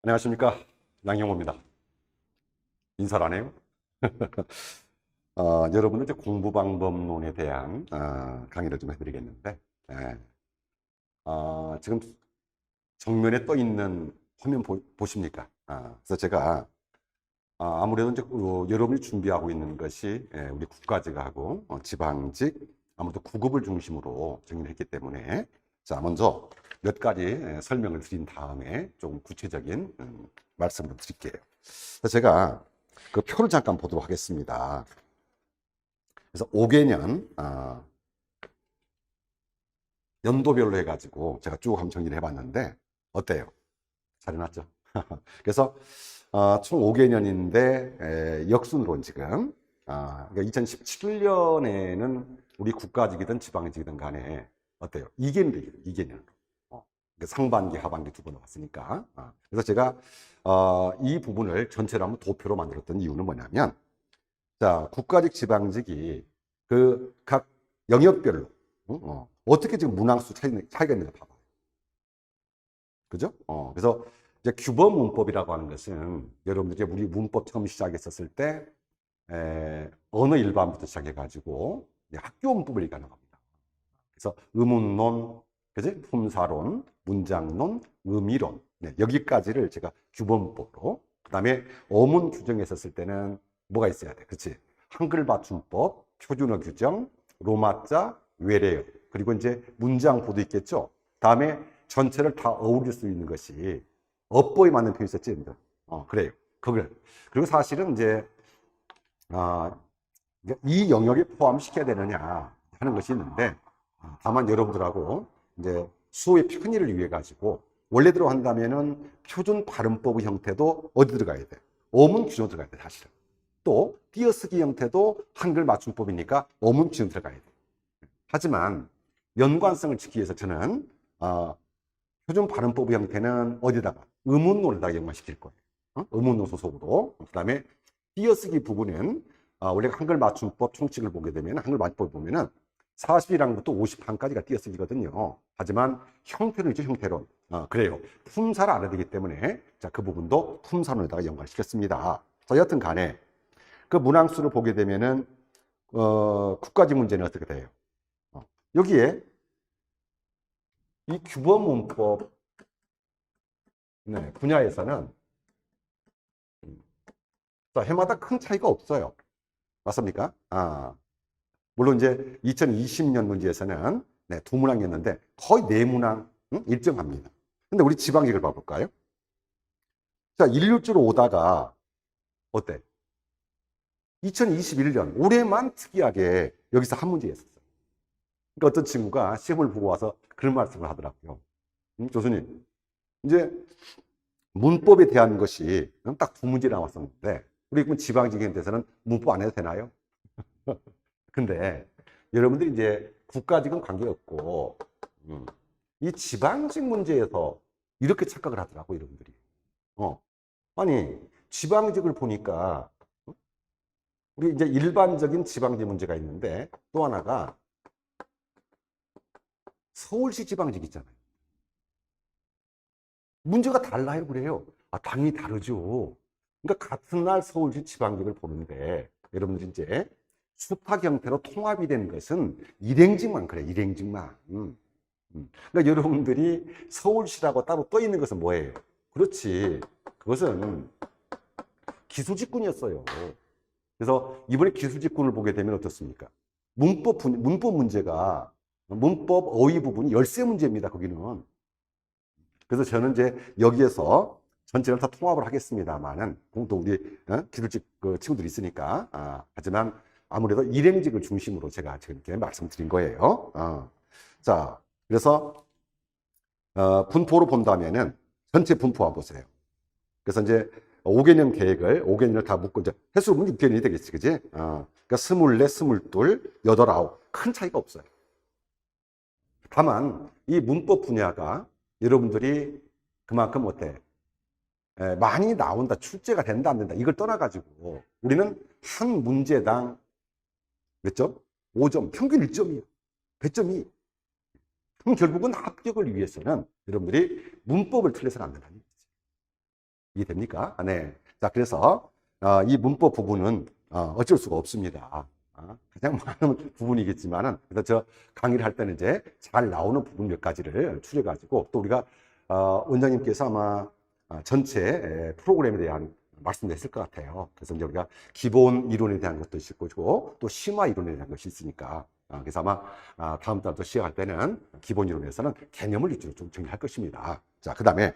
안녕하십니까. 양형호입니다. 인사를 안 해요? 여러분들 이제 공부 방법론에 대한 강의를 좀 해드리겠는데, 예. 지금 정면에 떠 있는 화면 보십니까? 그래서 제가 아무래도 이제 여러분이 준비하고 있는 것이 우리 국가직하고 지방직 아무래도 9급을 중심으로 정리를 했기 때문에 자 먼저 몇 가지 설명을 드린 다음에 조금 구체적인 말씀을 좀 드릴게요. 그래서 제가 그 표를 잠깐 보도록 하겠습니다. 그래서 5개년 연도별로 해가지고 제가 쭉 한번 정리를 해봤는데 어때요? 잘 해놨죠? 그래서 총 5개년인데 역순으로 지금 그러니까 2017년에는 우리 국가직이든 지방직이든 간에 어때요? 2개년 되겠죠. 2개년으로. 상반기, 하반기 두 번 나왔으니까. 그래서 제가 이 부분을 전체로 한번 도표로 만들었던 이유는 뭐냐면, 자, 국가직, 지방직이 그 각 영역별로 어떻게 지금 문항수 차이가 있는가 봐봐요. 그죠? 그래서 이제 규범 문법이라고 하는 것은 여러분들이 우리 문법 처음 시작했었을 때 언어 일반부터 시작해가지고 학교 문법을 얘기하는 겁니다. 그래서 의문론, 그지? 품사론, 문장론, 의미론. 네, 여기까지를 제가 규범법으로. 그 다음에 어문 규정했었을 때는 뭐가 있어야 돼? 그치? 한글 맞춤법, 표준어 규정, 로마자, 외래어. 그리고 이제 문장보도 있겠죠? 다음에 전체를 다 어울릴 수 있는 것이 어법에 맞는 표현이 있었지? 그래요. 그걸. 그리고 사실은 이제, 이 영역에 포함시켜야 되느냐 하는 것이 있는데, 다만 여러분들하고 이제 수업의 편의를 위해 가지고 원래대로 한다면은 표준 발음법의 형태도 어디 들어가야 돼? 어문 규정 들어가야 돼, 사실은. 또 띄어쓰기 형태도 한글 맞춤법이니까 어문 규정 들어가야 돼. 하지만 연관성을 지키기 위해서 저는 표준 발음법의 형태는 어디다가 의문론에다가 연관시킬 거예요. 의문론 소속으로. 그다음에 띄어쓰기 부분은 원래 한글 맞춤법 총칙을 보게 되면 한글 맞춤법을 보면은 40이랑부터 50판까지가 띄어쓰기거든요. 하지만 형태는 있죠, 형태론. 그래요. 품사를 알아야 되기 때문에 자, 그 부분도 품사론에다가 연관시켰습니다. 자, 여튼 간에 그 문항수를 보게 되면은 국가직 문제는 어떻게 돼요? 여기에 이 규범 문법 분야에서는 자, 해마다 큰 차이가 없어요. 맞습니까? 물론 이제 2020년 문제에서는 두 문항이었는데 거의 네 문항 일정합니다. 근데 우리 지방직을 봐볼까요? 자, 일률주로 오다가 어때? 2021년 올해만 특이하게 여기서 한 문제였었어요. 그러니까 어떤 친구가 시험을 보고 와서 그런 말씀을 하더라고요. 교수님, 이제 문법에 대한 것이 딱 두 문제 나왔었는데 우리 그럼 지방직에 대해서는 문법 안 해도 되나요? 근데 여러분들이 이제 국가직은 관계없고 이 지방직 문제에서 이렇게 착각을 하더라고 여러분들이. 아니 지방직을 보니까 우리 이제 일반적인 지방직 문제가 있는데 또 하나가 서울시 지방직 있잖아요. 문제가 달라요 그래요. 당연히 다르죠. 그러니까 같은 날 서울시 지방직을 보는데 여러분들이 이제 수학 형태로 통합이 된 것은 일행직만 그래, 일행직만. 그러니까 여러분들이 서울시라고 따로 떠 있는 것은 뭐예요? 그렇지. 그것은 기술직군이었어요. 그래서 이번에 기술직군을 보게 되면 어떻습니까? 문법 문제가, 문법 어휘 부분이 열세 문제입니다, 거기는. 그래서 저는 이제 여기에서 전체를 다 통합을 하겠습니다만은, 또 우리 기술직 그 친구들이 있으니까. 하지만 아무래도 일행직을 중심으로 제가 지금 이렇게 말씀드린 거예요. 자, 그래서 분포로 본다면은 전체 분포 한번 보세요. 그래서 이제 5개년 계획을 5개년을 다 묶고 이제 횟수로 보면 6개년이 되겠지, 그지? 그러니까 24, 22, 8, 9 큰 차이가 없어요. 다만 이 문법 분야가 여러분들이 그만큼 어때? 많이 나온다, 출제가 된다, 안 된다 이걸 떠나가지고 우리는 한 문제당 몇 점? 5점, 평균 1점이에요. 배점이. 그럼 결국은 합격을 위해서는 여러분들이 문법을 틀려서는 안 된다는 거지. 이해됩니까? 네. 자, 그래서 이 문법 부분은 어쩔 수가 없습니다. 가장 많은 부분이겠지만은, 그래서 저 강의를 할 때는 이제 잘 나오는 부분 몇 가지를 추려가지고, 또 우리가 원장님께서 아마 전체 프로그램에 대한 말씀도 했을 것 같아요. 그래서 이제 우리가 기본 이론에 대한 것도 있을 거고, 또 심화 이론에 대한 것이 있으니까, 그래서 아마 다음 달부터 시작할 때는 기본 이론에서는 개념을 위주로 좀 정리할 것입니다. 자, 그 다음에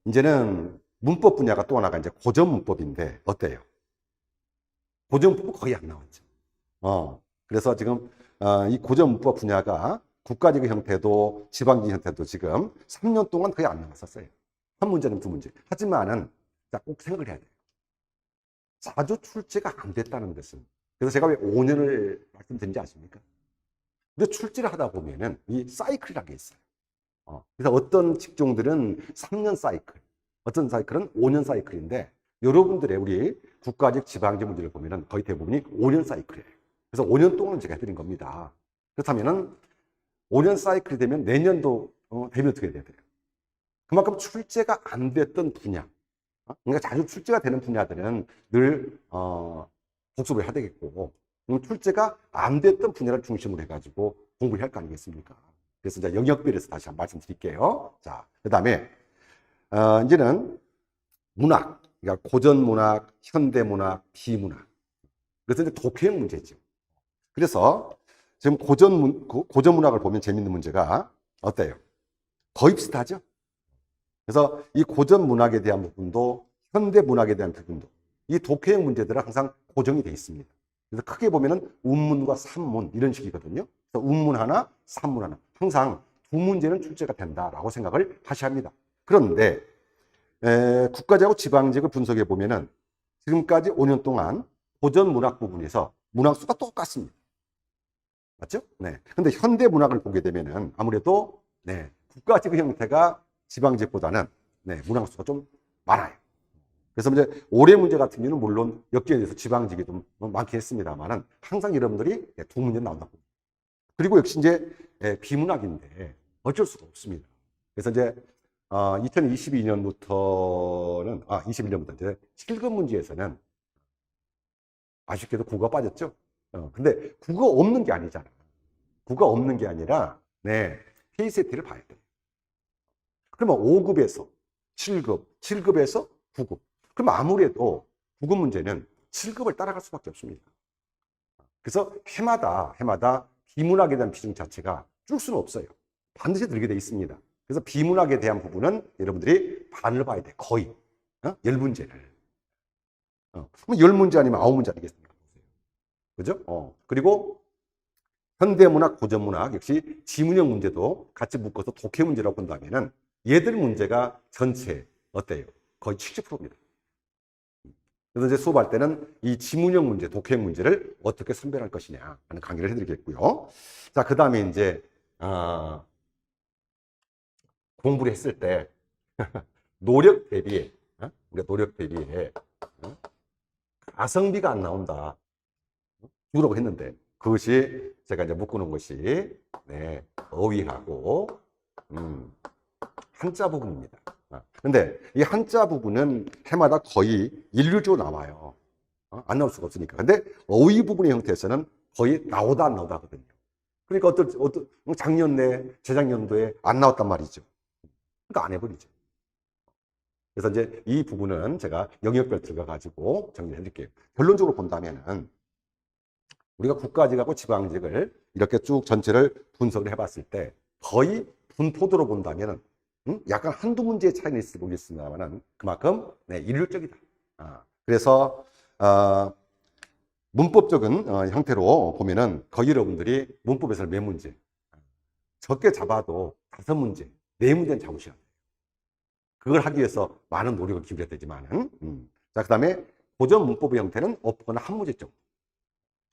이제는 문법 분야가 또 하나가 이제 고전 문법인데 어때요? 고전 문법은 거의 안 나왔죠. 그래서 지금 이 고전 문법 분야가 국가적 형태도 지방적 형태도 지금 3년 동안 거의 안 나왔었어요. 한 문제는 두 문제. 하지만은 꼭 생각을 해야 돼요. 자주 출제가 안 됐다는 것은. 그래서 제가 왜 5년을 말씀드린지 아십니까? 근데 출제를 하다 보면은 이 사이클이라는 게 있어요. 그래서 어떤 직종들은 3년 사이클, 어떤 사이클은 5년 사이클인데, 여러분들의 우리 국가직 지방직 문제를 보면은 거의 대부분이 5년 사이클이에요. 그래서 5년 동안 제가 해드린 겁니다. 그렇다면은 5년 사이클이 되면 내년도 되면 어떻게 돼야 돼요? 그만큼 출제가 안 됐던 분야, 그러니까 자주 출제가 되는 분야들은 늘 복습을 해야 되겠고, 출제가 안 됐던 분야를 중심으로 해가지고 공부를 할 거 아니겠습니까? 그래서 이제 영역별에서 다시 한번 말씀드릴게요. 자, 그 다음에 이제는 문학, 그러니까 고전 문학, 현대 문학, 비문학. 그래서 이제 독해형 문제죠. 그래서 지금 고전 문학을 보면 재밌는 문제가 어때요? 거의 비슷하죠? 그래서 이 고전 문학에 대한 부분도 현대 문학에 대한 부분도 이 독해형 문제들은 항상 고정이 되어 있습니다. 그래서 크게 보면은 운문과 산문 이런 식이거든요. 그래서 운문 하나, 산문 하나. 항상 두 문제는 출제가 된다라고 생각을 하셔야 합니다. 그런데 국가제하고 지방직을 분석해 보면은 지금까지 5년 동안 고전 문학 부분에서 문학 수가 똑같습니다. 맞죠? 네. 근데 현대 문학을 보게 되면은 아무래도 국가직 형태가 지방직보다는 문학 수가 좀 많아요. 그래서 이제 올해 문제 같은 경우는 물론 역전해서 지방직이 좀 많긴 했습니다만은 항상 여러분들이 두 문제 나온다고. 그리고 역시 이제 비문학인데 어쩔 수가 없습니다. 그래서 이제 2022년부터는 21년부터 이제 실급 문제에서는 아쉽게도 국어가 빠졌죠. 근데 국어 없는 게 아니잖아. 국어 없는 게 아니라 페이세트를 봐야 돼. 그러면 5급에서 7급, 7급에서 9급. 그럼 아무래도 9급 문제는 7급을 따라갈 수밖에 없습니다. 그래서 해마다 비문학에 대한 비중 자체가 줄 수는 없어요. 반드시 들게 돼 있습니다. 그래서 비문학에 대한 부분은 여러분들이 반을 봐야 돼. 거의 10문제를. 그럼 10문제 아니면 9문제 아니겠습니까? 그죠? 그리고 현대문학, 고전문학 역시 지문형 문제도 같이 묶어서 독해 문제라고 본다면은 얘들 문제가 전체 어때요? 거의 70%입니다. 그래서 이제 수업할 때는 이 지문형 문제, 독해 문제를 어떻게 선별할 것이냐 하는 강의를 해드리겠고요. 자, 그 다음에 이제 공부를 했을 때 노력 대비에 우리가 노력 대비에 가성비가 안 나온다 주라고 했는데 그것이 제가 이제 묶어놓은 것이 어휘하고 한자 부분입니다. 근데 이 한자 부분은 해마다 거의 일률적으로 나와요. 안 나올 수가 없으니까. 근데 어휘 부분의 형태에서는 거의 나오다 안 나오다 하거든요. 그러니까 어떤 작년에 재작년도에 안 나왔단 말이죠. 그러니까 안 해버리죠. 그래서 이제 이 부분은 제가 영역별 들어가가지고 정리해 드릴게요. 결론적으로 본다면은 우리가 국가직하고 지방직을 이렇게 쭉 전체를 분석을 해봤을 때 거의 분포도로 본다면은 약간 한두 문제의 차이는 있을 모르겠습니다만은 그만큼 일률적이다. 그래서 문법적인 형태로 보면은 거의 여러분들이 문법에서는 몇 문제 적게 잡아도 5문제, 4문제는 잡으셔야 돼요. 그걸 하기 위해서 많은 노력을 기울여야 되지만은 자, 그 다음에 고전 문법의 형태는 없거나 한 문제 정도.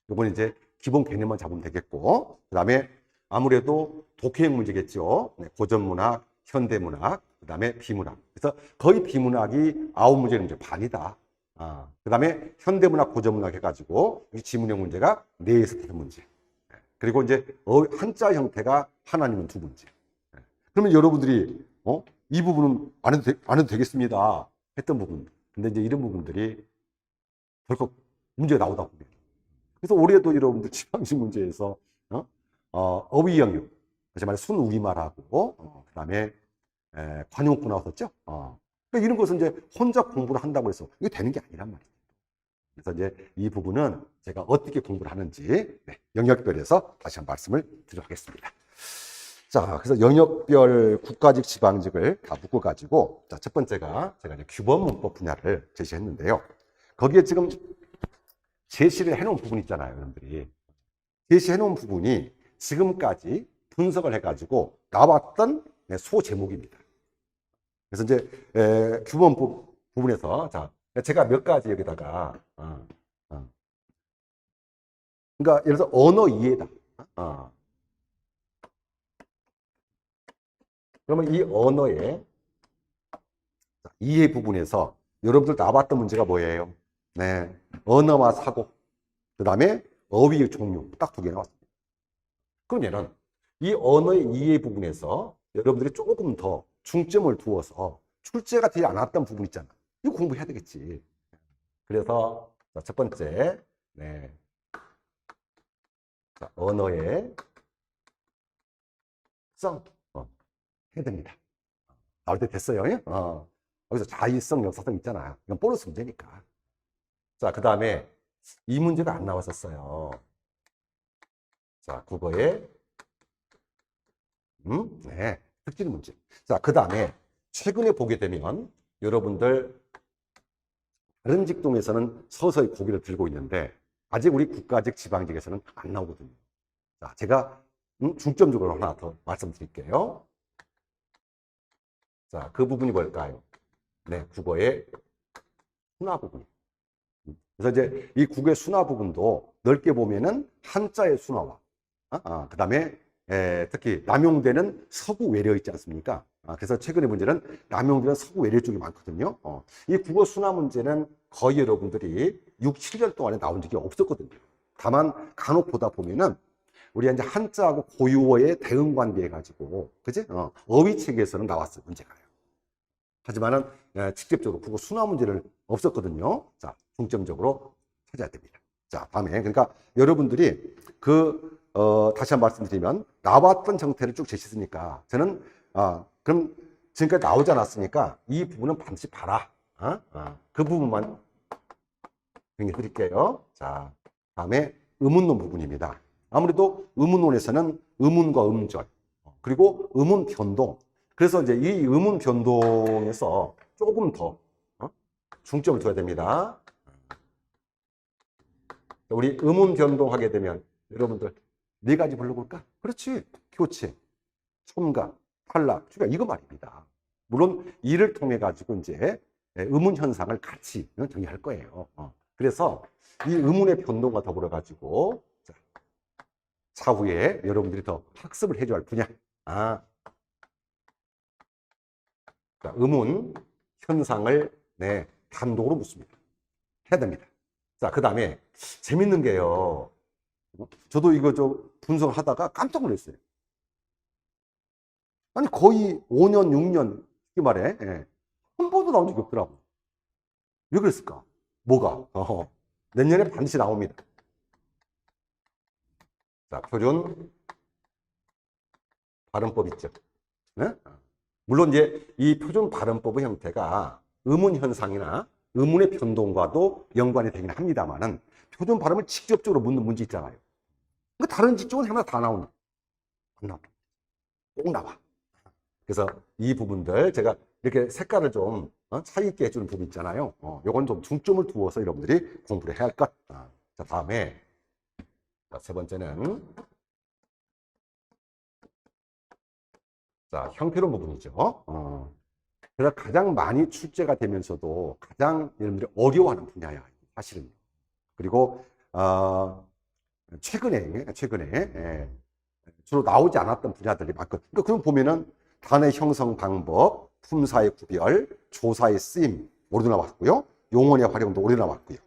이건 이제 기본 개념만 잡으면 되겠고, 그 다음에 아무래도 독해형 문제겠죠. 고전문학, 현대문학, 그 다음에 비문학. 그래서 거의 비문학이 9문제는 이제 반이다. 그 다음에 현대문학, 고전문학 해가지고 지문형 문제가 4에서 5문제. 그리고 이제 한자 형태가 하나 아니면 2문제. 그러면 여러분들이 이 부분은 안 해도 되겠습니다. 했던 부분. 근데 이제 이런 부분들이 덜컥 문제가 나오다 보면. 그래서 올해도 여러분들 지방식 문제에서, 어휘 영역, 다시 말해 순우리말하고, 그 다음에, 관용구 나왔었죠? 그러니까 이런 것은 이제 혼자 공부를 한다고 해서 이게 되는 게 아니란 말이에요. 그래서 이제 이 부분은 제가 어떻게 공부를 하는지, 영역별에서 다시 한번 말씀을 드리도록 하겠습니다. 자, 그래서 영역별 국가직, 지방직을 다 묶어가지고, 자, 첫 번째가 제가 이제 규범 문법 분야를 제시했는데요. 거기에 지금 제시를 해놓은 부분 있잖아요, 여러분들이. 제시해놓은 부분이 지금까지 분석을 해가지고 나왔던 소제목입니다. 그래서 이제 규범 부분에서 자, 제가 몇 가지 여기다가 그러니까 예를 들어서 언어 이해다. 그러면 이 언어의 이해 부분에서 여러분들 나왔던 문제가 뭐예요? 네, 언어와 사고, 그 다음에 어휘의 종류 딱 두 개 나왔습니다. 그럼 얘는 이 언어의 이해 부분에서 여러분들이 조금 더 중점을 두어서 출제가 되지 않았던 부분 있잖아. 이거 공부해야 되겠지. 그래서 첫 번째, 네, 자, 언어의 성 해야 됩니다. 나올 때 됐어요. 여기서 자의성, 역사성 있잖아요. 이건 보너스 문제니까. 자, 그 다음에 이 문제가 안 나왔었어요. 자, 국어의 네, 특징 문제. 자, 그 다음에 최근에 보게 되면 여러분들 다른 직종에서는 서서히 고개를 들고 있는데 아직 우리 국가직, 지방직에서는 안 나오거든요. 자, 제가 중점적으로 하나 더 말씀드릴게요. 자, 그 부분이 뭘까요? 네, 국어의 순화 부분. 그래서 이제 이 국어의 순화 부분도 넓게 보면은 한자의 순화와, 그 다음에 특히 남용되는 서구 외려 있지 않습니까? 그래서 최근의 문제는 남용되는 서구 외려 쪽이 많거든요. 이 국어 순화 문제는 거의 여러분들이 6, 7년 동안에 나온 적이 없었거든요. 다만 간혹 보다 보면은 우리 이제 한자하고 고유어의 대응 관계해 가지고, 그지? 어휘 책에서는 나왔어요, 문제가요. 하지만은 직접적으로 국어 순화 문제를 없었거든요. 자, 중점적으로 찾아야 됩니다. 자, 다음에 그러니까 여러분들이 다시 한번 말씀드리면 나왔던 정태를 쭉 제시했으니까 저는 그럼 지금까지 나오지 않았으니까 이 부분은 반드시 봐라. 그 부분만 정리해 드릴게요. 자, 다음에 의문론 부분입니다. 아무래도 의문론에서는 의문과 음절 그리고 의문 변동. 그래서 이제 이 의문 변동에서 조금 더 중점을 둬야 됩니다. 우리 의문 변동하게 되면 여러분들 네 가지 불러볼까? 그렇지. 교체, 첨가, 탈락, 추가 이거 말입니다. 물론 이를 통해 가지고 이제 의문 현상을 같이 정리할 거예요. 그래서 이 의문의 변동과 더불어 가지고 차후에 여러분들이 더 학습을 해줘야 할 분야. 자, 의문 현상을 단독으로 묻습니다. 해야 됩니다. 자, 그 다음에 재밌는 게요. 저도 이거 분석을 하다가 깜짝 놀랐어요. 아니 거의 5년, 6년 이 말에 한 번도 나온 적이 없더라고. 왜 그랬을까? 뭐가? 내년에 반드시 나옵니다. 자, 표준 발음법 있죠. 네? 물론 이제 이 표준 발음법의 형태가 의문 현상이나 의문의 변동과도 연관이 되긴 합니다만은 표준 발음을 직접적으로 묻는 문제 있잖아요. 그 다른 직종은 해마다 다 나오는. 안 나와. 꼭 나와. 그래서 이 부분들 제가 이렇게 색깔을 좀 차이 있게 해주는 부분 있잖아요. 요건 좀 중점을 두어서 여러분들이 공부를 해야 할 것. 자, 다음에 세 번째는 자, 형태론 부분이죠. 그래서 가장 많이 출제가 되면서도 가장 여러분들이 어려워하는 분야야, 사실은. 그리고 최근에 주로 나오지 않았던 분야들이 많거든요. 그러니까 그럼 보면은 단의 형성 방법, 품사의 구별, 조사의 쓰임 오류도 나왔고요. 용언의 활용도 오류 나왔고요.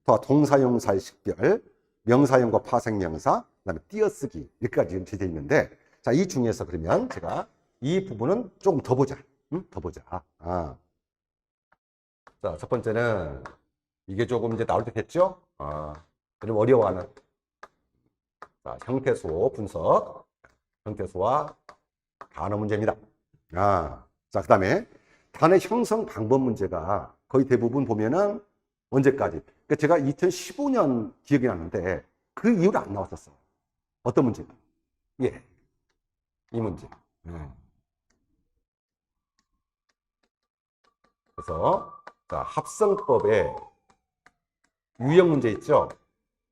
또 동사용사의 식별, 명사형과 파생명사, 그다음에 띄어쓰기 이렇게까지 제시되어 있는데, 자, 이 중에서 그러면 제가 이 부분은 조금 더 보자. 응? 더 보자. 자, 첫 번째는 이게 조금 이제 나올 때 됐죠? 좀 어려워하는 자, 형태소 분석, 형태소와 단어 문제입니다. 자, 그 다음에 단어 형성 방법 문제가 거의 대부분 보면은 언제까지? 그러니까 제가 2015년 기억이 나는데 그 이후로 안 나왔었어요. 어떤 문제가? 예, 이 문제. 그래서 자, 합성법의 유형 문제 있죠?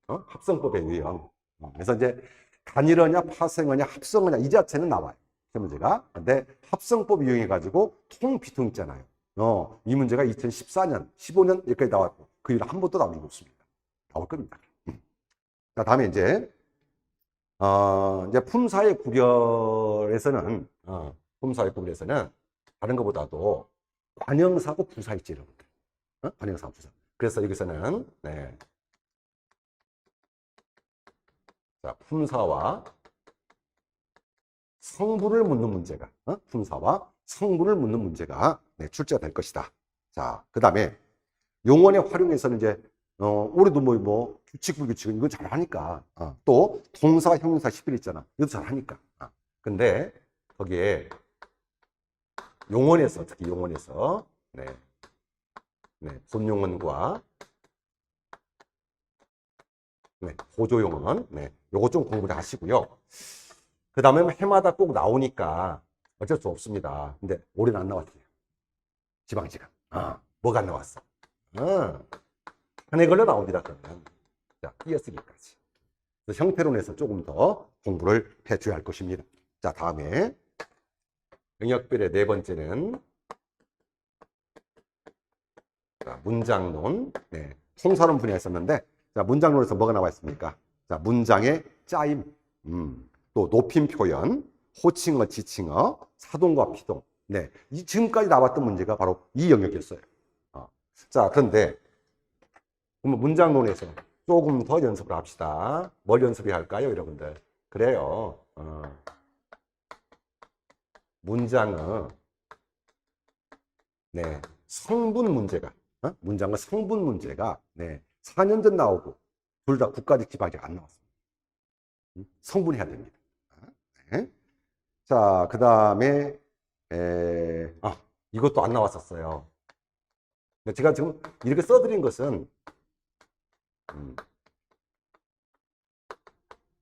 합성법의 유형. 그래서 이제 단일어냐, 파생어냐, 합성어냐 이 자체는 나와요. 그 문제가. 근데 합성법 유형해가지고 통비통 있잖아요. 이 문제가 2014년, 15년 여기까지 나왔고 그 이후로 한 번도 나온 적이 없습니다. 나올 겁니다. 자, 다음에 이제 품사의 구별에서는 품사의 구별에서는 다른 것보다도 관형사고 부사 있지 여러분들. 관형사고 부사. 그래서 여기서는 네. 자, 품사와 성분을 묻는 문제가 품사와 성분을 묻는 문제가 네, 출제가 될 것이다. 자, 그 다음에 용언의 활용에서는 이제 올해도 뭐 규칙 불규칙은 이거 잘하니까 또 동사 형용사 11 있잖아. 이것도 잘하니까. 근데 거기에 용언에서 특히 용언에서 네, 본용언과 네, 보조용언 요거 좀 공부를 하시고요. 그 다음에 해마다 꼭 나오니까 어쩔 수 없습니다. 근데 올해는 안 나왔어요. 지방지가. 뭐가 안 나왔어? 한 해 걸려 나옵니다. 그러면. 자, 띄어쓰기까지. 그래서 형태론에서 조금 더 공부를 해줘야 할 것입니다. 자, 다음에 영역별의 네 번째는 자, 문장론. 네, 통사론 분야였었는데 자, 문장론에서 뭐가 나와 있습니까? 자, 문장의 짜임, 또 높임 표현, 호칭어, 지칭어, 사동과 피동. 네, 이 지금까지 나왔던 문제가 바로 이 영역이었어요. 자, 그런데 그러면 문장론에서 조금 더 연습을 합시다. 뭘 연습해야 할까요, 여러분들? 그래요. 문장의 네, 성분 문제가 문장의 성분 문제가 네, 4년 전 나오고 둘 다 국가직 지방직 안 나왔습니다. 성분해야 됩니다. 네. 자, 그 다음에 이것도 안 나왔었어요. 제가 지금 이렇게 써드린 것은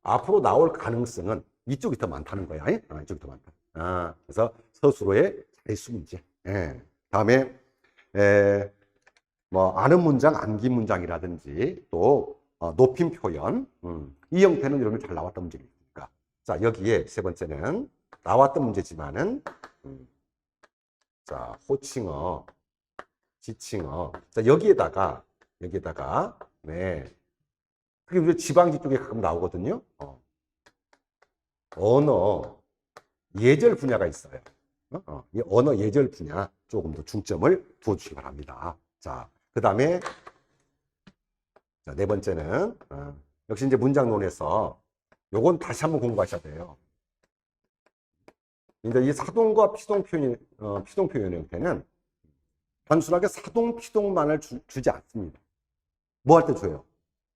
앞으로 나올 가능성은 이쪽이 더 많다는 거야. 이쪽이 더 많다. 그래서 서술어의 자릿수 문제. 다음에 뭐 아는 문장, 암기 문장이라든지 또 높임 표현. 이 형태는 여러분 잘 나왔던 문제입니까? 자, 여기에 세 번째는 나왔던 문제지만은 자, 호칭어, 지칭어. 자, 여기에다가 네. 그게 우리 지방지 쪽에 가끔 나오거든요. 언어 예절 분야가 있어요. 이 언어 예절 분야 조금 더 중점을 두어주시기 바랍니다. 자, 그 다음에 네 번째는 역시 이제 문장론에서 요건 다시 한번 공부하셔야 돼요. 이제 이 사동과 피동 표현 형태는 단순하게 사동, 피동만을 주지 않습니다. 뭐 할 때 줘요?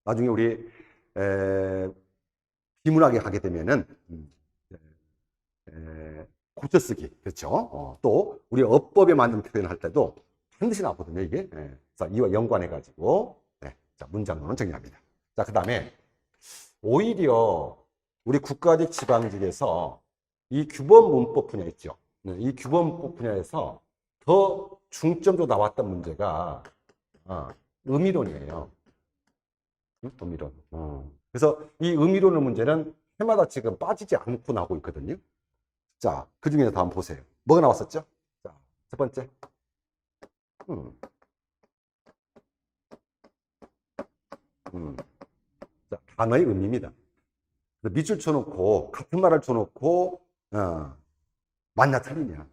나중에 우리 비문학에 가게 되면은 고쳐쓰기 그렇죠. 또 우리 어법에 맞는 표현할 때도 반드시 나오거든요 이게. 그래서 이와 연관해 가지고 자, 문장론은 정리합니다. 자, 그 다음에 오히려 우리 국가직 지방직에서 이 규범 문법 분야 있죠. 이 규범 문법 분야에서 더 중점적으로 나왔던 문제가 의미론이에요. 의미론. 그래서 이 의미론의 문제는 해마다 지금 빠지지 않고 나오고 있거든요. 자, 그 중에 다음 보세요. 뭐가 나왔었죠? 자, 첫 번째. 자, 단어의 의미입니다. 밑줄 쳐놓고, 같은 말을 쳐놓고, 맞냐, 틀리냐.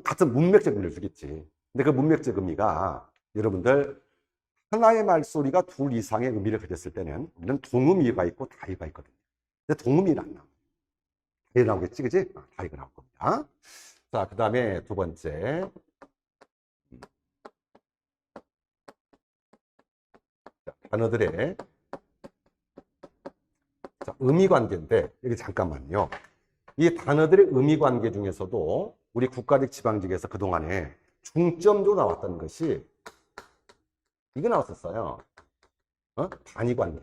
같은 문맥적 의미를 주겠지. 근데 그 문맥적 의미가 여러분들 하나의 말소리가 둘 이상의 의미를 가졌을 때는 우리는 동의어가 있고 다의가 있거든요. 근데 동의어는 안 나와요. 다의 나오겠지, 그지? 다의가 나올 겁니다. 자, 그 다음에 두 번째. 자, 단어들의 자, 의미 관계인데, 여기 잠깐만요. 이 단어들의 의미 관계 중에서도 우리 국가직 지방직에서 그동안에 중점적으로 나왔던 것이 이거 나왔었어요. 반의 관계.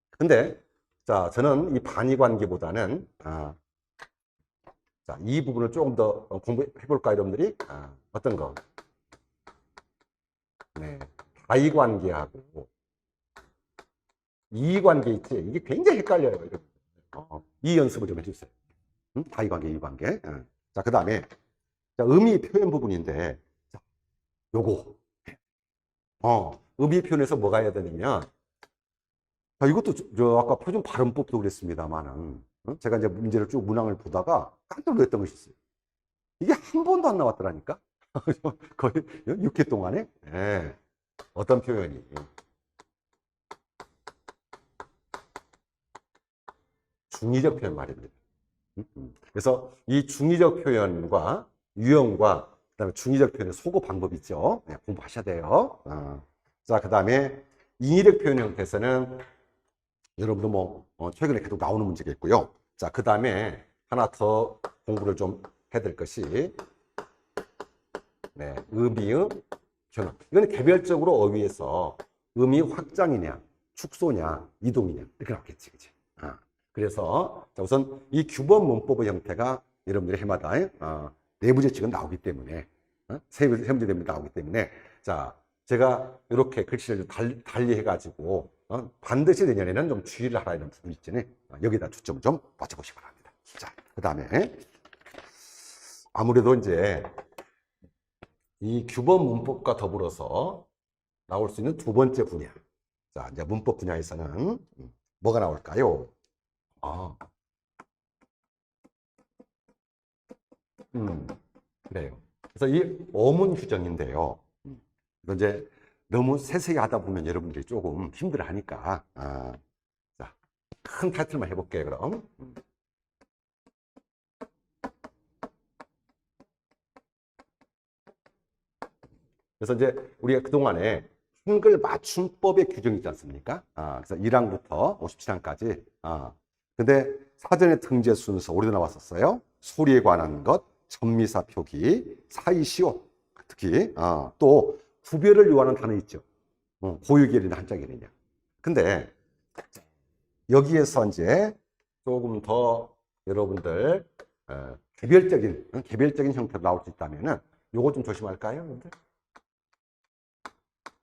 근데, 자, 저는 이 반의 관계보다는, 자, 이 부분을 조금 더 공부해 볼까, 여러분들이? 어떤 거? 네. 다의 관계하고 이의 관계 있지? 이게 굉장히 헷갈려요. 이 연습을 좀 해주세요. 다의 관계, 이의 관계. 자, 그 다음에, 자, 의미 표현 부분인데, 자, 요거. 의미 표현에서 뭐가 해야 되냐면, 자, 이것도 아까 표준 발음법도 그랬습니다만은, 제가 이제 문제를 쭉 문항을 보다가 깜짝 놀랐던 것이 있어요. 이게 한 번도 안 나왔더라니까? 거의 6회 동안에. 네. 어떤 표현이. 중의적 표현 말입니다. 그래서 이 중의적 표현과 유형과 그다음에 중의적 표현의 소거 방법이 있죠. 네, 공부하셔야 돼요. 자, 그다음에 인의적 표현 형태에서는 여러분도 뭐 최근에 계속 나오는 문제겠고요. 자, 그다음에 하나 더 공부를 좀 해야 될 것이 네, 의미의 변화. 이건 개별적으로 어휘에서 의미 확장이냐, 축소냐, 이동이냐 이렇게 나왔겠지, 그치? 그래서 자, 우선 이 규범 문법의 형태가 여러분들이 해마다 내부 제칙은 나오기 때문에 세 문제 내부 나오기 때문에 자, 제가 이렇게 글씨를 달리 해가지고 반드시 내년에는 좀 주의를 하라 이런 부분이 있잖아요. 여기다 초점을 좀 맞춰보시기 바랍니다. 자, 그 다음에 아무래도 이제 이 규범 문법과 더불어서 나올 수 있는 두 번째 분야. 자, 이제 문법 분야에서는 뭐가 나올까요? 그래요. 그래서 이 어문 규정인데요. 이거 이제 너무 세세히 하다 보면 여러분들이 조금 힘들어 하니까, 자, 큰 타이틀만 해볼게요, 그럼. 그래서 이제 우리가 그동안에 한글 맞춤법의 규정이 있지 않습니까? 그래서 1항부터 57항까지. 근데 사전의 등재 순서, 우리도 나왔었어요. 소리에 관한 것, 전미사 표기, 사이시오. 특히, 또 구별을 요하는 단어 있죠. 고유계열이나 한자계열이냐. 근데 여기에서 이제 조금 더 여러분들 개별적인 형태로 나올 수 있다면은 요거 좀 조심할까요, 여러분들?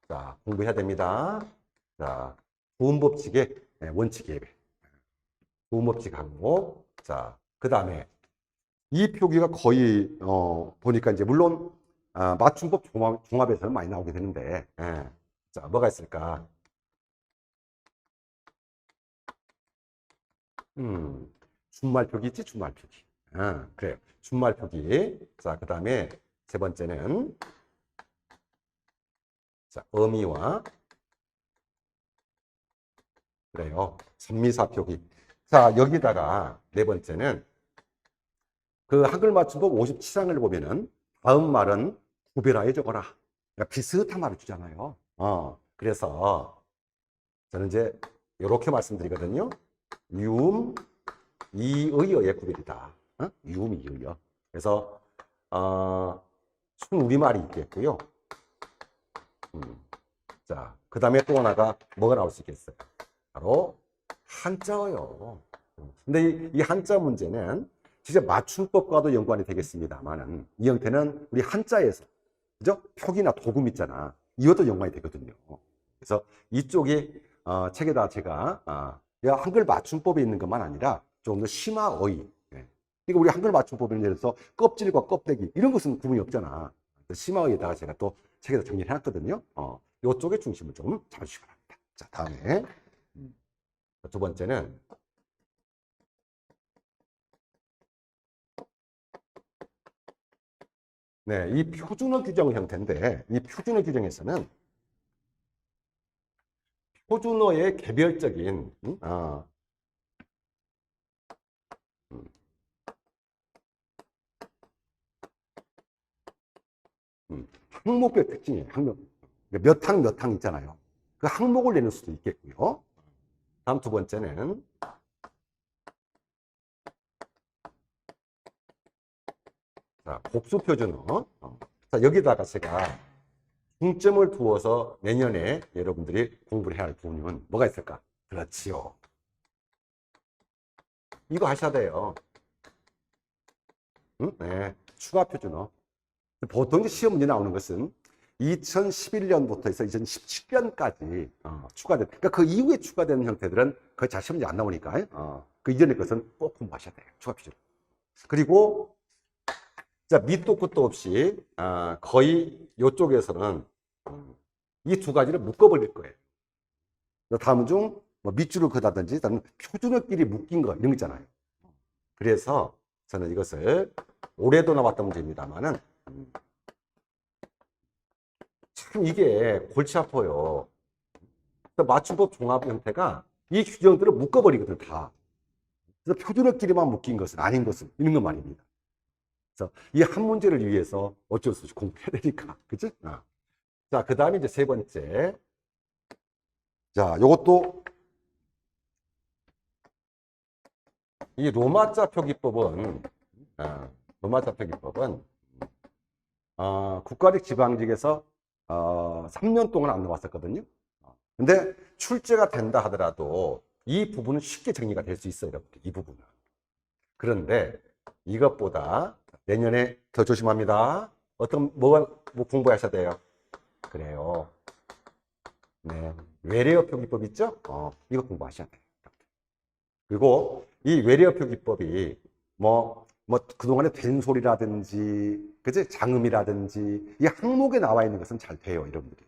자, 공부해야 됩니다. 자, 부음법칙의 원칙 예배. 부음법칙하고, 자, 그 다음에 이 표기가 거의, 보니까 이제 물론, 맞춤법 종합에서는 많이 나오게 되는데, 자, 뭐가 있을까? 준말 표기 있지, 준말 표기. 그래요. 준말 표기. 자, 그 다음에 세 번째는, 자, 어미와, 그래요. 선미사 표기. 자, 여기다가 네 번째는 그 한글 맞춤법 57항을 보면은 다음 말은 구별하여 적어라. 그러니까 비슷한 말을 주잖아요. 그래서 저는 이제 이렇게 말씀드리거든요. 유음, 이의어의 구별이다. 유음, 이의어. 그래서 순우리말이 있겠고요. 자, 그 다음에 또 하나가 뭐가 나올 수 있겠어요? 바로 한자어요. 근데 이 한자 문제는 진짜 맞춤법과도 연관이 되겠습니다만은 이 형태는 우리 한자에서 그죠? 표기나 도금 있잖아. 이것도 연관이 되거든요. 그래서 이쪽이 책에다 제가 한글 맞춤법에 있는 것만 아니라 좀 더 심화 어휘. 그러니까 우리 한글 맞춤법에 예를 들어서 껍질과 껍데기 이런 것은 구분이 없잖아. 심화 어휘에다가 제가 또 책에다 정리를 해놨거든요. 이쪽에 중심을 좀 잡으시기 바랍니다. 자, 다음에 두 번째는 네, 이 표준어 규정 형태인데 이 표준어 규정에서는 표준어의 개별적인 항목별 특징이에요. 항목. 몇 항, 몇 항 있잖아요. 그 항목을 내는 수도 있겠고요. 다음 두 번째는 자, 복수 표준어. 자, 여기다가 제가 중점을 두어서 내년에 여러분들이 공부를 해야 할 부분은 뭐가 있을까? 그렇지요. 이거 하셔야 돼요. 응? 네. 추가 표준어. 보통 이제 시험 문제 나오는 것은 2011년부터 해서 2017년까지 추가된, 그러니까 그 이후에 추가되는 형태들은 거의 잘 시험 문제 안 나오니까, 그 이전의 것은 꼭 공부하셔야 돼요. 추가 표준어. 그리고, 자, 밑도 끝도 없이, 거의 이쪽에서는 이 두 가지를 묶어버릴 거예요. 다음 중, 뭐 밑줄을 그다든지, 다른 표준어끼리 묶인 거, 이런 거 있잖아요. 그래서 저는 이것을 올해도 나왔던 문제입니다만은, 참 이게 골치 아파요. 맞춤법 종합 형태가 이 규정들을 묶어버리거든, 다. 그래서 표준어끼리만 묶인 것은 아닌 것은 있는 것 말입니다. 그래서 이 한 문제를 위해서 어쩔 수 없이 공부해야 되니까. 그치? 자, 그 다음에 이제 세 번째. 자, 요것도 이 로마자 표기법은, 로마자 표기법은, 국가직 지방직에서 3년 동안 안 나왔었거든요. 근데 출제가 된다 하더라도 이 부분은 쉽게 정리가 될 수 있어요, 여러분들. 이 부분은. 그런데 이것보다 내년에 더 조심합니다. 뭐 공부하셔야 돼요? 그래요. 네. 외래어 표기법 있죠? 이거 공부하셔야 돼요. 그리고 이 외래어 표기법이 그동안에 된소리라든지, 그지? 장음이라든지, 이 항목에 나와 있는 것은 잘 돼요, 여러분들이.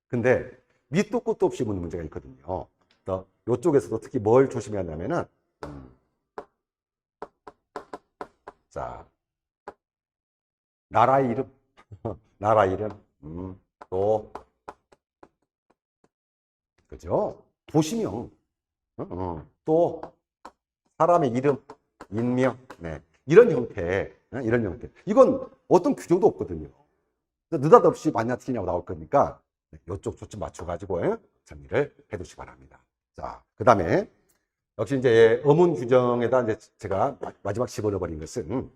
근데 밑도 끝도 없이 묻는 문제가 있거든요. 그래서 이쪽에서도 특히 뭘 조심해야 하냐면은, 자, 나라 이름, 나라 이름, 또, 그죠? 도시명, 또, 사람의 이름, 인명, 네. 이런 형태, 이런 형태. 이건 어떤 규정도 없거든요. 느닷없이 맞냐 틀리냐고 나올 거니까 이쪽 초점 맞춰가지고 정리를 해두시기 바랍니다. 자, 그 다음에 역시 이제 어문 규정에다 이제 제가 마지막 집어넣어버린 것은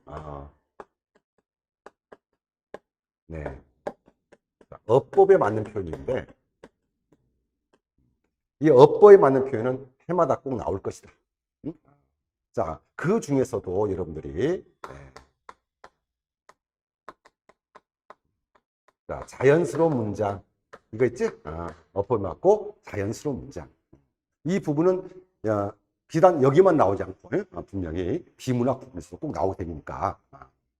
네. 어법에 맞는 표현인데 이 어법에 맞는 표현은 해마다 꼭 나올 것이다. 자, 그 중에서도 여러분들이 자, 자연스러운 문장 이거 있지? 어법에 맞고 자연스러운 문장. 이 부분은 비단 여기만 나오지 않고 분명히 비문학 부분에서 꼭 나오게 되니까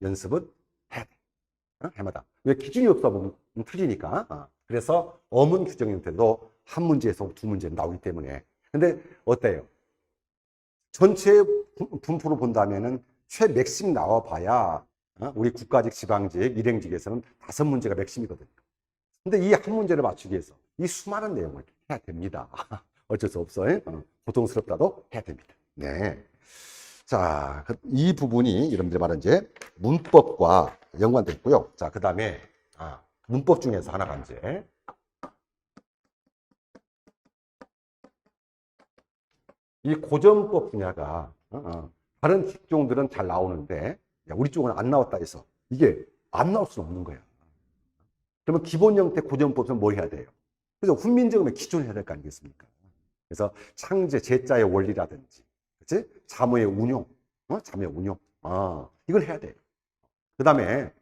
연습은 해야 돼. 해마다. 왜 기준이 없어 보면 틀리니까. 그래서 어문 규정 형태도 한 문제에서 두 문제 나오기 때문에. 근데 어때요? 전체 분포로 본다면은 최맥심 나와봐야 우리 국가직, 지방직, 일행직에서는 5문제가 맥심이거든요. 근데 이 한 문제를 맞추기 위해서 이 수많은 내용을 해야 됩니다. 어쩔 수 없어요. 고통스럽다도 해야 됩니다. 네. 자, 이 부분이 여러분들이 말한 이제 문법과 연관됐고요. 자, 그 다음에 문법 중에서 하나가 이제 이 고전법 분야가 다른 직종들은 잘 나오는데 우리 쪽은 안 나왔다 해서 이게 안 나올 수는 없는 거예요. 그러면 기본 형태 고전법에서 뭘 해야 돼요? 그래서 훈민정음에 기초를 해야 될 거 아니겠습니까? 그래서 창제, 제자의 원리라든지, 그치? 자모의 운용, 자모의 운용. 이걸 해야 돼요. 그 다음에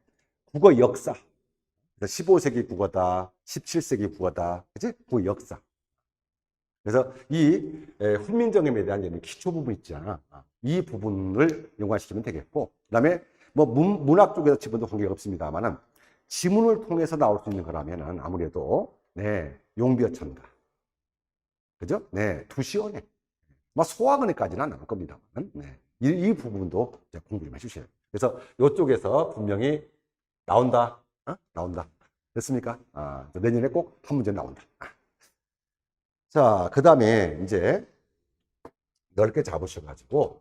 국어 역사. 15세기 국어다, 17세기 국어다, 그치? 국어 역사. 그래서 이 훈민정음에 대한 기초 부분 있잖아. 이 부분을 연관시키면 되겠고, 그 다음에 뭐 문학 쪽에서 집어도 관계가 없습니다만은 지문을 통해서 나올 수 있는 거라면은 아무래도 네, 용비어천가. 그죠? 네, 두시원에. 뭐 소학원에까지는 안 나올 겁니다만. 네. 이 부분도 공부 좀 해주셔야 돼요. 그래서 이쪽에서 분명히 나온다. 나온다. 됐습니까? 내년에 꼭 한 문제 나온다. 자, 그 다음에 이제 넓게 잡으셔가지고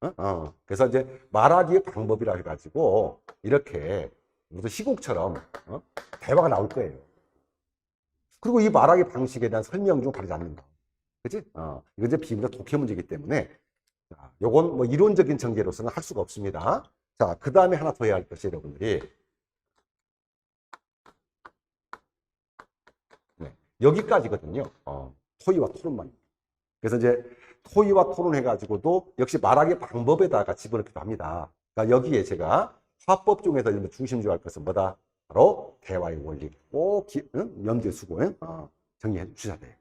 그래서 이제 말하기의 방법이라 해가지고 이렇게 무슨 시국처럼 대화가 나올 거예요. 그리고 이 말하기 방식에 대한 설명 중 다르지 않는다. 그치? 이건 이제 비문학 독해 문제이기 때문에 자, 요건 뭐 이론적인 전개로서는 할 수가 없습니다. 자, 그 다음에 하나 더 해야 할 것이 여러분들이 네, 여기까지거든요. 토의와 토론만. 그래서 이제 토의와 토론해가지고도 역시 말하기 방법에다가 집어넣기도 합니다. 그러니까 여기에 제가 화법 중에서 중심적으로 할 것은 뭐다? 바로 대화의 원리. 꼭 염두에 두고 정리해 주셔야 돼요.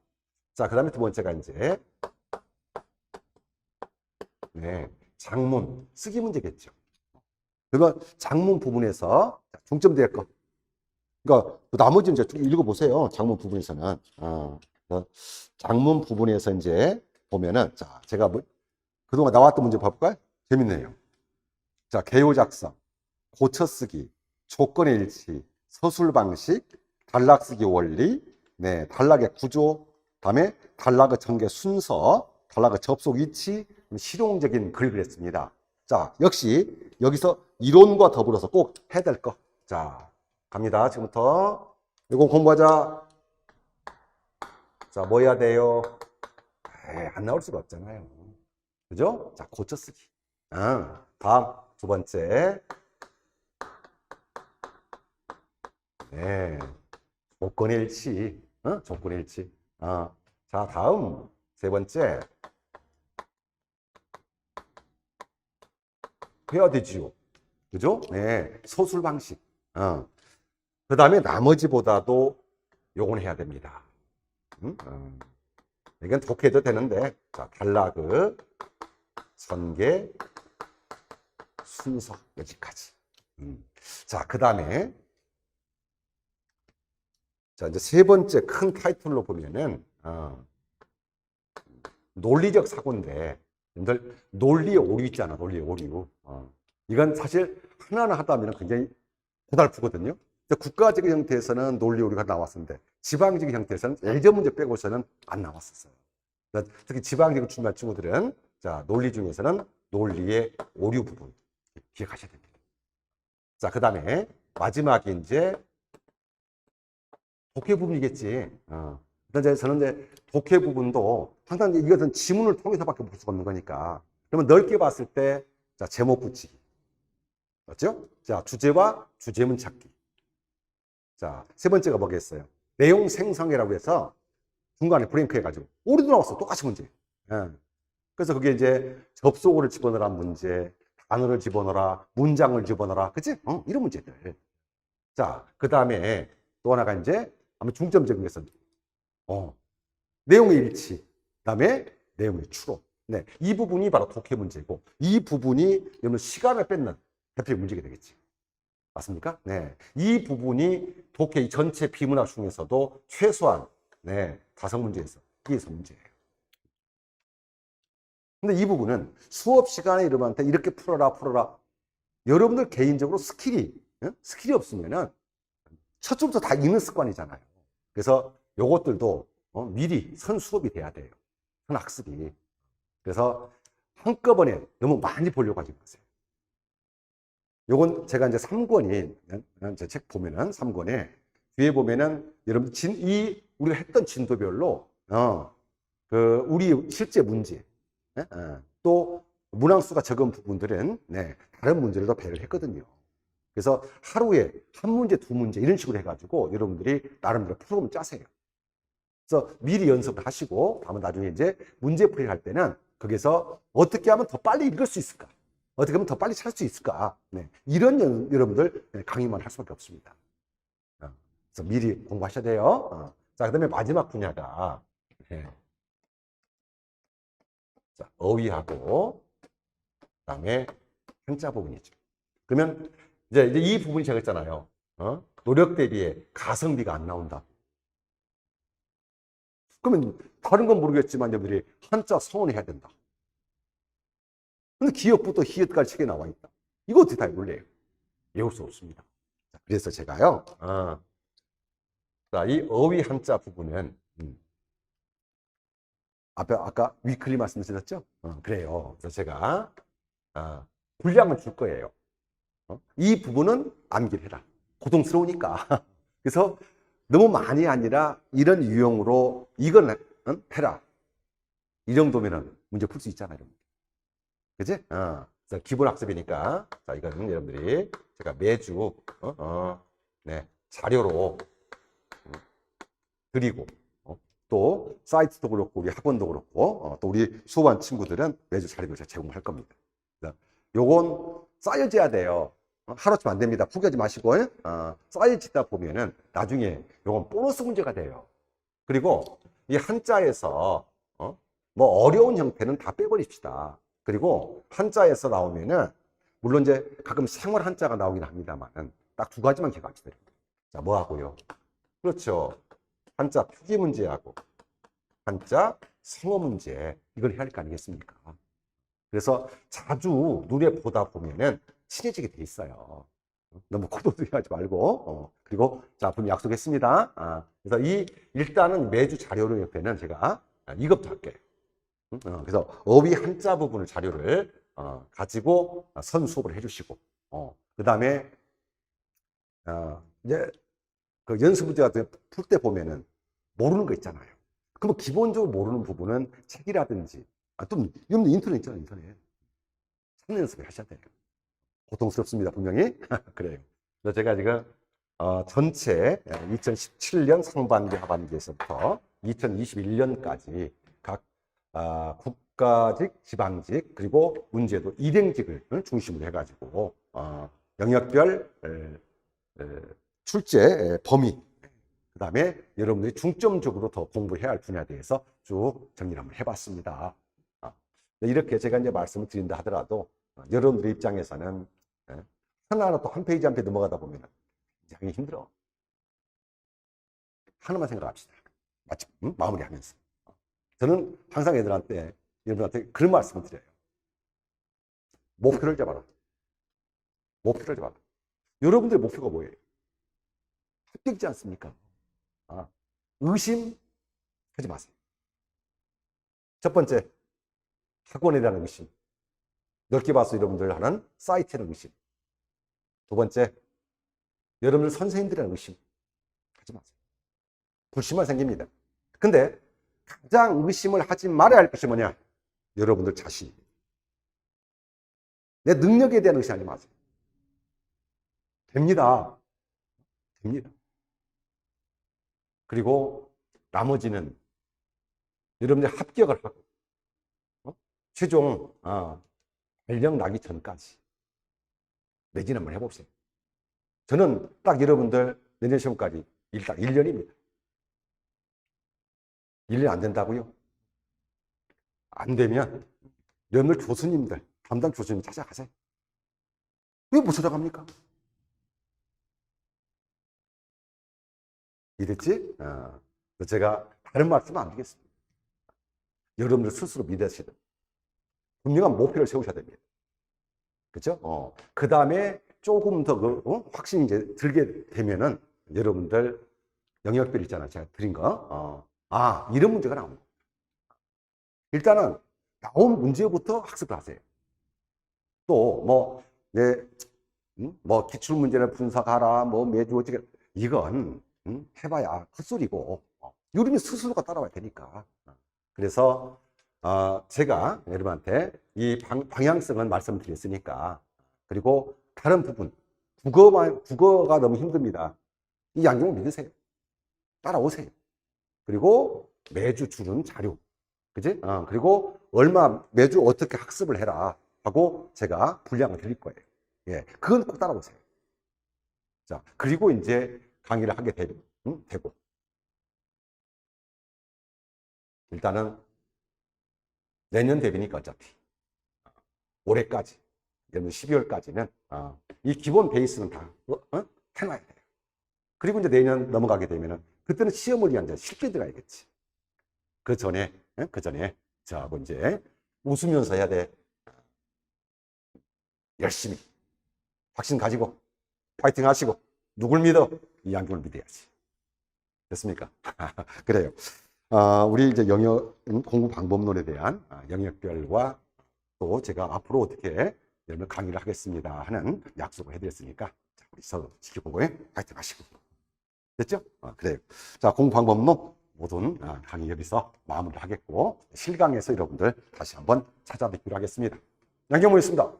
자, 그 다음에 두 번째가 이제 네, 장문 쓰기 문제겠죠. 그러면 장문 부분에서 중점 될 거. 그러니까 나머지 이제 좀 읽어보세요. 장문 부분에서는. 장문 부분에서 이제 보면은 자, 제가 뭐 그동안 나왔던 문제 봐볼까요? 재밌네요. 자, 개요 작성, 고쳐 쓰기, 조건의 일치, 서술 방식, 단락 쓰기 원리, 네, 단락의 구조, 다음에 단락의 전개 순서, 단락의 접속 위치, 실용적인 글을 그렸습니다. 자, 역시 여기서 이론과 더불어서 꼭 해야 될 거. 자, 갑니다. 지금부터 이거 공부하자. 자, 뭐 해야 돼요? 에이, 안 나올 수가 없잖아요. 그죠? 자, 고쳐 쓰기. 다음 두 번째. 네, 조건의 일치. 조건의 일치. 자, 다음 세 번째. 해야 되지요. 그죠? 네, 서술 방식. 그 다음에 나머지보다도 요건 해야 됩니다. 이건 독해도 되는데, 자, 단락의 전개, 순서, 여기까지. 자, 그 다음에, 자, 이제 세 번째 큰 타이틀로 보면은, 논리적 사고인데, 여러분들, 논리의 오류 있잖아, 논리의 오류. 이건 사실 하나하나 하다 보면 굉장히 고달프거든요. 국가적인 형태에서는 논리 오류가 나왔었는데, 지방적인 형태에서는 예전 문제 빼고서는 안 나왔었어요. 특히 지방적인 출마 친구들은, 자, 논리 중에서는 논리의 오류 부분 기억하셔야 됩니다. 자, 그 다음에 마지막에 이제 독해 부분이겠지. 일단 저는 이제 독해 부분도 항상 이것은 지문을 통해서밖에 볼 수가 없는 거니까. 그러면 넓게 봤을 때, 자, 제목 붙이기. 맞죠? 자, 주제와 주제문 찾기. 자, 세 번째가 뭐겠어요? 내용 생성이라고 해서 중간에 브레이크 해가지고 오류도 나왔어. 똑같이 문제. 그래서 그게 이제 접속어를 집어넣으라 문제, 단어를 집어넣어라, 문장을 집어넣어라. 그치? 이런 문제들. 자, 그 다음에 또 하나가 이제 아마 중점적인 것은 내용의 일치, 그 다음에 내용의 추론. 네, 이 부분이 바로 독해 문제고 이 부분이 여러분 시간을 뺏는 대표 문제가 되겠지. 맞습니까? 네, 이 부분이 독해 전체 비문학 중에서도 최소한 네, 5문제에서 이게 문제예요. 근데 이 부분은 수업 시간에 여러분한테 이렇게 풀어라. 여러분들 개인적으로 스킬이 없으면은 첫 줄부터 다 읽는 습관이잖아요. 그래서 요것들도 미리 선 수업이 돼야 돼요. 선 학습이. 그래서 한꺼번에 너무 많이 보려고 하지 마세요. 요건 제가 이제 3권인, 제 책 보면은 3권에 뒤에 보면은 여러분 우리가 했던 진도별로, 우리 실제 문제, 또 문항수가 적은 부분들은, 네, 다른 문제를 더 배를 했거든요. 그래서 하루에 한 문제, 두 문제 이런 식으로 해가지고 여러분들이 나름대로 프로그램을 짜세요. 그래서 미리 연습을 하시고, 다음은 나중에 이제 문제풀이를 할 때는 거기서 어떻게 하면 더 빨리 읽을 수 있을까? 어떻게 하면 더 빨리 찾을 수 있을까? 네, 이런 여러분들 강의만 할 수밖에 없습니다. 그래서 미리 공부하셔야 돼요. 자, 그 다음에 마지막 분야가 네. 자, 어휘하고 그다음에 한자 부분이죠. 그러면 이제 이 부분이 제가 했잖아요. 노력 대비에 가성비가 안 나온다. 그러면 다른 건 모르겠지만 여러분들이 한자 서원을 해야 된다. 근데 기역부터 히읗까지 책에 나와 있다. 이거 어떻게 다 외울래요? 외울 수 없습니다. 그래서 제가요. 자, 이 어휘 한자 부분은 앞에 아까 위클리 말씀드렸죠? 그래요. 그래서 제가 분량을 줄 거예요. 이 부분은 암기를 해라. 고통스러우니까. 그래서 너무 많이 아니라 이런 유형으로 이건 해라. 이 정도면은 문제 풀 수 있잖아요. 그지? 그래서 기본 학습이니까. 자, 이거는 여러분들이 제가 매주, 네, 자료로 드리고, 또 사이트도 그렇고, 우리 학원도 그렇고, 또 우리 수업한 친구들은 매주 자료를 제가 제공할 겁니다. 요건 쌓여져야 돼요. 하루쯤 안 됩니다. 포기하지 마시고, 쌓여지다 보면은 나중에 요건 보너스 문제가 돼요. 그리고 이 한자에서, 뭐 어려운 형태는 다 빼버립시다. 그리고 한자에서 나오면은, 물론 이제 가끔 생활 한자가 나오긴 합니다만은, 딱 두 가지만 기억하시면 됩니다. 자, 뭐 하고요? 그렇죠. 한자 표기 문제하고, 한자 성어 문제, 이걸 해야 할 거 아니겠습니까? 그래서 자주 눈에 보다 보면은 친해지게 돼 있어요. 너무 코도두하지 말고. 그리고 자, 그럼 약속했습니다. 그래서 일단은 매주 자료를 옆에는 제가 이것도 할게요. 그래서 어휘 한자 부분을 자료를 가지고 선 수업을 해주시고, 그 다음에 이제 그 연습 문제 같은 풀 때 보면은 모르는 거 있잖아요. 그럼 기본적으로 모르는 부분은 책이라든지, 또 여러분들 인터넷 있잖아요, 인터넷. 찾는 연습을 하셔야 돼요. 고통스럽습니다, 분명히. 그래요. 그래서 제가 지금 전체 2017년 상반기, 하반기에서부터 2021년까지 각 국가직, 지방직, 그리고 문제도 일행직을 중심으로 해가지고 영역별 출제 범위, 그 다음에 여러분들이 중점적으로 더 공부해야 할 분야에 대해서 쭉 정리를 한번 해봤습니다. 이렇게 제가 이제 말씀을 드린다 하더라도 여러분들 입장에서는 하나하나 또 한 페이지 한 페이지 넘어가다 보면 굉장히 힘들어. 하나만 생각합시다. 마치 마무리하면서. 저는 항상 여러분한테 그런 말씀을 드려요. 목표를 잡아라. 목표를 잡아라. 여러분들의 목표가 뭐예요? 합격이지 않습니까? 의심하지 마세요. 첫 번째, 학원에 대한 의심. 넓게 봐서 여러분들 하는 사이트에 대한 의심. 두 번째, 여러분들 선생님들에 대한 의심. 하지 마세요. 불신만 생깁니다. 근데 가장 의심을 하지 말아야 할 것이 뭐냐? 여러분들 자신입니다. 내 능력에 대한 의심하지 마세요. 됩니다. 됩니다. 그리고 나머지는 여러분들 합격을 하고 최종 발령 나기 전까지 매진 한번 해봅시다. 저는 딱 여러분들 내년 시험까지 딱 1년입니다. 1년 안 된다고요? 안 되면 여러분들 교수님들, 담당 교수님 찾아가세요. 왜 못 찾아갑니까? 이랬지? 제가 다른 말씀은 안 드리겠습니다. 여러분들 스스로 믿으시든 분명한 목표를 세우셔야 됩니다. 그죠? 그 다음에 조금 더 확신이 이제 들게 되면은 여러분들 영역별 있잖아요. 제가 드린 거. 이런 문제가 나옵니다. 일단은 나온 문제부터 학습을 하세요. 또 뭐 기출 문제를 분석하라, 뭐 매주 어떻게 이건 해봐야 헛소리고 여러분이 스스로가 따라와야 되니까. 그래서 제가 여러분한테 이 방향성은 말씀드렸으니까. 그리고 다른 부분 국어가 너무 힘듭니다. 이 양경을 믿으세요. 따라오세요. 그리고 매주 주는 자료, 그지? 그리고 매주 어떻게 학습을 해라 하고 제가 분량을 드릴 거예요. 예, 그건 꼭 따라오세요. 자, 그리고 이제 강의를 하게 되고. 일단은 내년 대비니까 어차피 올해까지, 12월까지는 이 기본 베이스는 다 해놔야 돼요. 그리고 이제 내년 넘어가게 되면은 그때는 시험을 위한 실기 들어가야겠지. 그 전에 자, 이제 웃으면서 해야 돼. 열심히 확신 가지고 파이팅 하시고 누굴 믿어? 이 양경을 믿어야지. 됐습니까? 그래요. 우리 이제 영역 공부 방법론에 대한 영역별과 또 제가 앞으로 어떻게 여러분 강의를 하겠습니다 하는 약속을 해드렸으니까 자, 우리 서로 지켜보고 파이팅 하시고 됐죠? 그래요. 자, 공부방법론 모든 강의 여기서 마무리를 하겠고 실강에서 여러분들 다시 한번 찾아뵙기로 하겠습니다. 양경모였습니다.